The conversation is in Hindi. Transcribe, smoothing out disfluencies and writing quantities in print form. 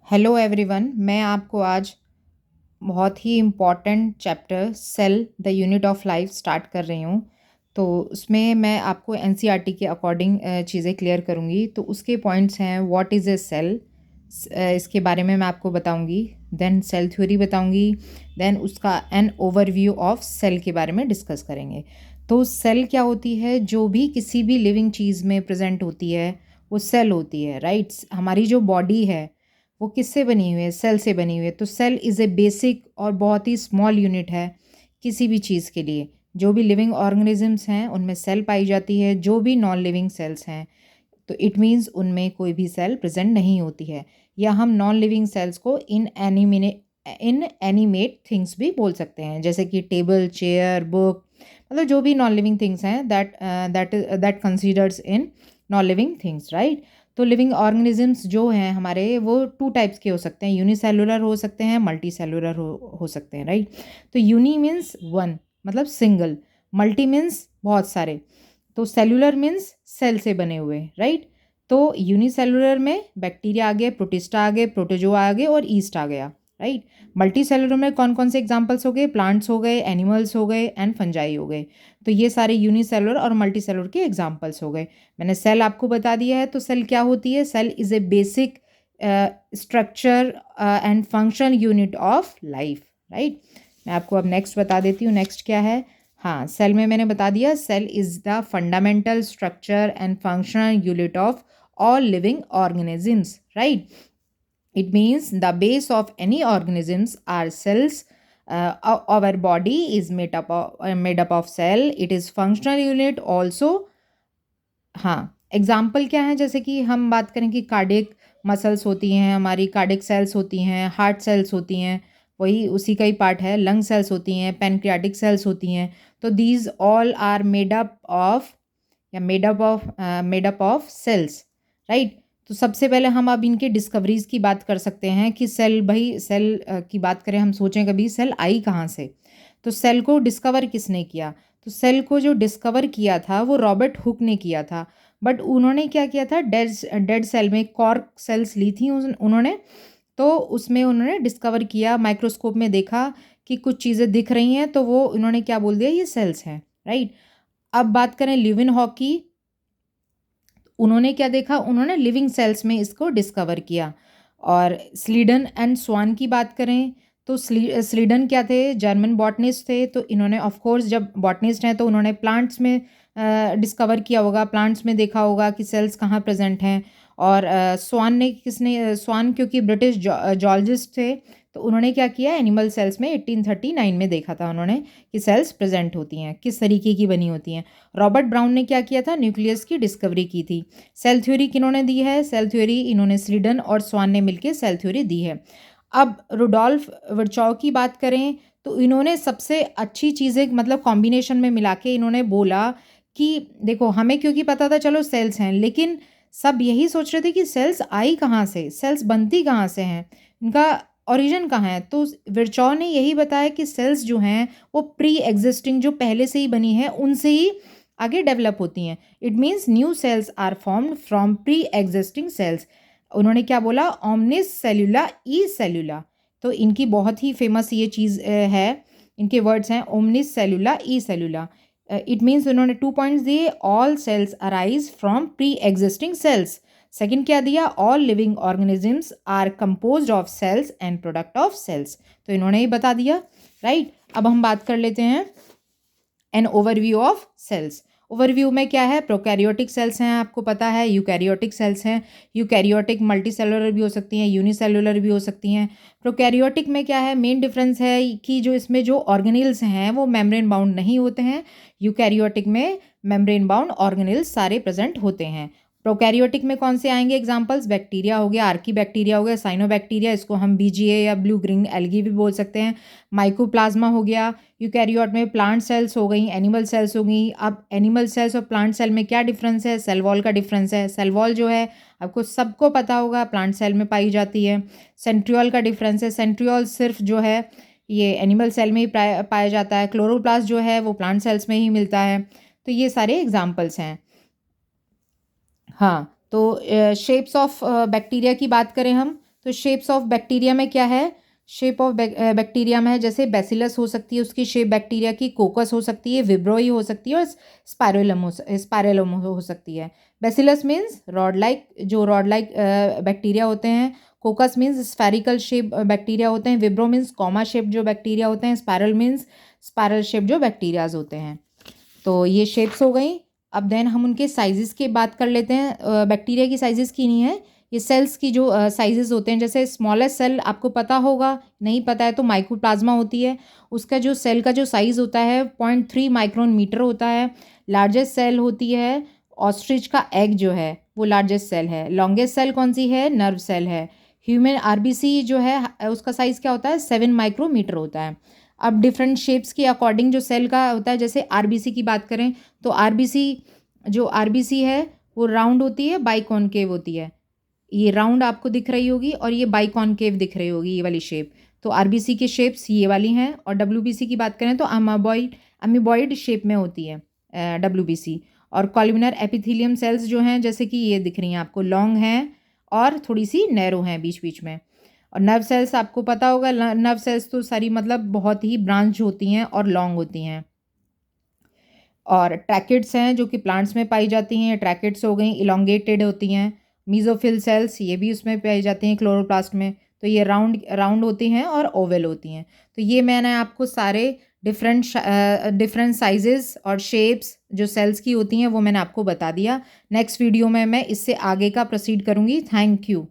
हेलो एवरीवन, मैं आपको आज बहुत ही important chapter cell the unit of life start कर रही हूँ। तो उसमें मैं आपको एनसीईआरटी के अकॉर्डिंग चीज़ें क्लियर करूँगी। तो उसके पॉइंट्स हैं, व्हाट इज़ ए सेल, इसके बारे में मैं आपको बताऊँगी। देन सेल थ्योरी बताऊँगी। देन उसका एन ओवरव्यू ऑफ सेल के बारे में डिस्कस करेंगे। तो सेल क्या होती है? जो भी किसी भी लिविंग चीज़ में प्रेजेंट होती है वो सेल होती है, राइट। हमारी जो बॉडी है वो किससे बनी हुई है? सेल से बनी हुई है। तो सेल इज़ ए बेसिक और बहुत ही स्मॉल यूनिट है किसी भी चीज़ के लिए। जो भी लिविंग ऑर्गेनिजम्स हैं उनमें सेल पाई जाती है, जो भी नॉन लिविंग सेल्स हैं तो इट मीन्स उनमें कोई भी सेल प्रेजेंट नहीं होती है। या हम नॉन लिविंग सेल्स को इन एनिमेट थिंग्स भी बोल सकते हैं, जैसे कि टेबल, चेयर, बुक, मतलब जो भी नॉन लिविंग थिंग्स हैं that considers in non living things, right. तो लिविंग ऑर्गेनिजम्स जो हैं हमारे वो टू टाइप्स के हो सकते हैं, यूनिसेलुलर हो सकते हैं, मल्टी सेलुलर हो सकते हैं, राइट। तो यूनी मीन्स वन, मतलब सिंगल। मल्टी मीन्स बहुत सारे। तो सेलुलर मीन्स सेल से बने हुए, राइट। तो यूनिसेलुलर में बैक्टीरिया आ गए, प्रोटिस्टा आ गए, प्रोटोजोआ आ गए और ईस्ट आ गया, राइट। मल्टी सेलुलर में कौन कौन से एग्जांपल्स हो गए? प्लांट्स हो गए, एनिमल्स हो गए एंड फंजाई हो गए। तो ये सारे यूनिसेलुलर और मल्टी सेलुलर के एग्जांपल्स हो गए। मैंने सेल आपको बता दिया है। तो सेल क्या होती है? Cell is a basic structure and function unit of life, right. मैं आपको अब नेक्स्ट बता देती हूँ। नेक्स्ट क्या है? हाँ, सेल में मैंने बता दिया, cell is the fundamental structure and functional unit of all living organisms, right. It means the base of any organisms are cells. Our body is made up of cell. It is functional unit also. हाँ, एग्जाम्पल क्या है? जैसे कि हम बात करें कि कार्डियक मसल्स होती हैं, हमारी कार्डियक सेल्स होती हैं, हार्ट सेल्स होती हैं, वही उसी का ही पार्ट है। लंग सेल्स होती हैं, पैनक्रियाटिक सेल्स होती हैं। तो these all are made up of cells, right. तो सबसे पहले हम अब इनके डिस्कवरीज की बात कर सकते हैं कि सेल, भाई सेल की बात करें, हम सोचें कभी सेल आई कहाँ से। तो सेल को डिस्कवर किसने किया? तो सेल को जो डिस्कवर किया था वो रॉबर्ट हुक ने किया था। बट उन्होंने क्या किया था? डेड सेल में कॉर्क सेल्स ली थी उन्होंने। तो उसमें उन्होंने डिस्कवर किया, माइक्रोस्कोप में देखा कि कुछ चीज़ें दिख रही हैं, तो वो उन्होंने क्या बोल दिया? ये सेल्स हैं, राइट। अब बात करें लिविन हॉकी, उन्होंने क्या देखा? उन्होंने लिविंग सेल्स में इसको डिस्कवर किया। और स्लीडन एंड स्वान की बात करें तो स्लीडन क्या थे? जर्मन बॉटनिस्ट थे। तो इन्होंने ऑफ कोर्स, जब बॉटनिस्ट हैं तो उन्होंने प्लांट्स में डिस्कवर किया होगा, प्लांट्स में देखा होगा कि सेल्स कहाँ प्रेजेंट हैं। और स्वान क्योंकि ब्रिटिश जॉलजिस्ट थे, तो उन्होंने क्या किया? एनिमल सेल्स में 1839 में देखा था उन्होंने कि सेल्स प्रेजेंट होती हैं, किस तरीके की बनी होती हैं। रॉबर्ट ब्राउन ने क्या किया था? न्यूक्लियस की डिस्कवरी की थी। सेल थ्योरी किन्होंने दी है? सेल थ्योरी इन्होंने स्लीडन और स्वान ने मिलकर सेल थ्योरी दी है। अब रुडोल्फ वर्चॉव की बात करें तो इन्होंने सबसे अच्छी चीज़ें, मतलब कॉम्बिनेशन में मिला के इन्होंने बोला कि देखो, हमें क्योंकि पता था चलो सेल्स हैं, लेकिन सब यही सोच रहे थे कि सेल्स आई कहाँ से, सेल्स बनती कहाँ से हैं, इनका ओरिजिन कहाँ है। तो विर्चॉव ने यही बताया कि सेल्स जो हैं वो प्री एग्जिस्टिंग, जो पहले से ही बनी है, उनसे ही आगे डेवलप होती हैं। It means new cells are formed from pre existing cells. उन्होंने क्या बोला? ओमनिस सेल्यूला ई सेल्यूला। तो इनकी बहुत ही फेमस ये चीज़ है, इनके वर्ड्स हैं ओमनिस सेल्यूला ई सेल्यूला। इट मीन्स उन्होंने 2 पॉइंट्स दिए। All cells arise from pre existing cells. Second क्या दिया? All living organisms are composed of cells and product of cells. तो इन्होंने ही बता दिया, राइट। अब हम बात कर लेते हैं an overview of cells. Overview में क्या है? प्रोकैरियोटिक सेल्स हैं, आपको पता है। यूकैरियोटिक सेल्स हैं। यूकैरियोटिक मल्टी सेलुलर भी हो सकती हैं, यूनिसेलुलर भी हो सकती हैं। प्रोकैरियोटिक में क्या है? मेन डिफरेंस है कि जो इसमें जो ऑर्गेनेल्स हैं वो मेम्ब्रेन बाउंड नहीं होते हैं। यूकैरियोटिक में मेम्ब्रेन बाउंड ऑर्गेनेल्स सारे प्रेजेंट होते हैं। प्रोकैरियोटिक में कौन से आएंगे एग्जांपल्स? बैक्टीरिया हो गया, आर्की बैक्टीरिया हो गया, साइनोबैक्टीरिया, इसको हम बीजीए या ब्लू ग्रीन एल्गी भी बोल सकते हैं। माइकोप्लाज्मा हो गया। यूकैरियोट में प्लांट सेल्स हो गई, एनिमल सेल्स हो गई। अब एनिमल सेल्स और प्लांट सेल में क्या डिफरेंस है? सेल वॉल का डिफरेंस है। सेल वॉल जो है आपको सबको पता होगा प्लांट सेल में पाई जाती है। सेंट्रियोल का डिफरेंस है। सेंट्रियोल सिर्फ जो है ये एनिमल सेल में ही पाया जाता है। क्लोरोप्लास्ट जो है वो प्लांट सेल्स में ही मिलता है। तो ये सारे एग्जाम्पल्स हैं। हाँ, तो शेप्स ऑफ बैक्टीरिया की बात करें हम तो शेप्स ऑफ बैक्टीरिया में क्या है, शेप ऑफ बैक्टीरिया में है जैसे बैसिलस हो सकती है उसकी शेप बैक्टीरिया की, कोकस हो सकती है, विब्रोई हो सकती है और स्पाइरलम हो सकती है। बैसिलस मीन्स रॉड लाइक, जो रॉड लाइक बैक्टीरिया होते हैं। कोकस मीन्स स्फेरिकल शेप बैक्टीरिया होते हैं। विब्रो मीन्स कॉमा शेप जो बैक्टीरिया होते हैं। स्पायरल मीन्स स्पायरल शेप जो बैक्टीरियाज होते हैं। तो ये शेप्स हो गई। अब देन हम उनके साइजेस की बात कर लेते हैं। बैक्टीरिया की साइजेस की नहीं है, ये सेल्स की जो साइजेस होते हैं। जैसे स्मॉलेस्ट सेल आपको पता होगा, नहीं पता है तो माइक्रोप्लाज्मा होती है, उसका जो सेल का जो साइज़ होता है 0.3 माइक्रोन मीटर होता है। लार्जेस्ट सेल होती है ऑस्ट्रिच का एग जो है वो लार्जेस्ट सेल है। लॉन्गेस्ट सेल कौन सी है, नर्व सेल है। ह्यूमन आरबीसी जो है उसका साइज़ क्या होता है 7 माइक्रोमीटर होता है। अब डिफरेंट शेप्स के अकॉर्डिंग जो सेल का होता है, जैसे आरबीसी की बात करें तो आरबीसी है वो राउंड होती है, बाइकॉनकेव होती है। ये राउंड आपको दिख रही होगी और ये बाइकॉनकेव दिख रही होगी, ये वाली शेप। तो आरबीसी की शेप्स ये वाली हैं। और डब्ल्यूबीसी की बात करें तो अमीबॉइड शेप में होती है डब्ल्यूबीसी। और कॉलमिनर एपिथेलियम सेल्स जो हैं जैसे कि ये दिख रही हैं आपको, लॉन्ग हैं और थोड़ी सी नैरो हैं बीच बीच में। और नर्व सेल्स आपको पता होगा, नर्व सेल्स तो सारी मतलब बहुत ही ब्रांच होती हैं और लॉन्ग होती हैं। और ट्रैकिड्स हैं जो कि प्लांट्स में पाई जाती हैं। ट्रैकिड्स हो गई, इलोंगेटेड होती हैं। मीजोफिल सेल्स ये भी उसमें पाई जाती हैं क्लोरोप्लास्ट में। तो ये राउंड होती हैं और ओवल होती हैं। तो ये मैंने आपको सारे डिफरेंट साइजेस और शेप्स जो सेल्स की होती हैं वो मैंने आपको बता दिया। नेक्स्ट वीडियो में मैं इससे आगे का प्रोसीड करूँगी। Thank you.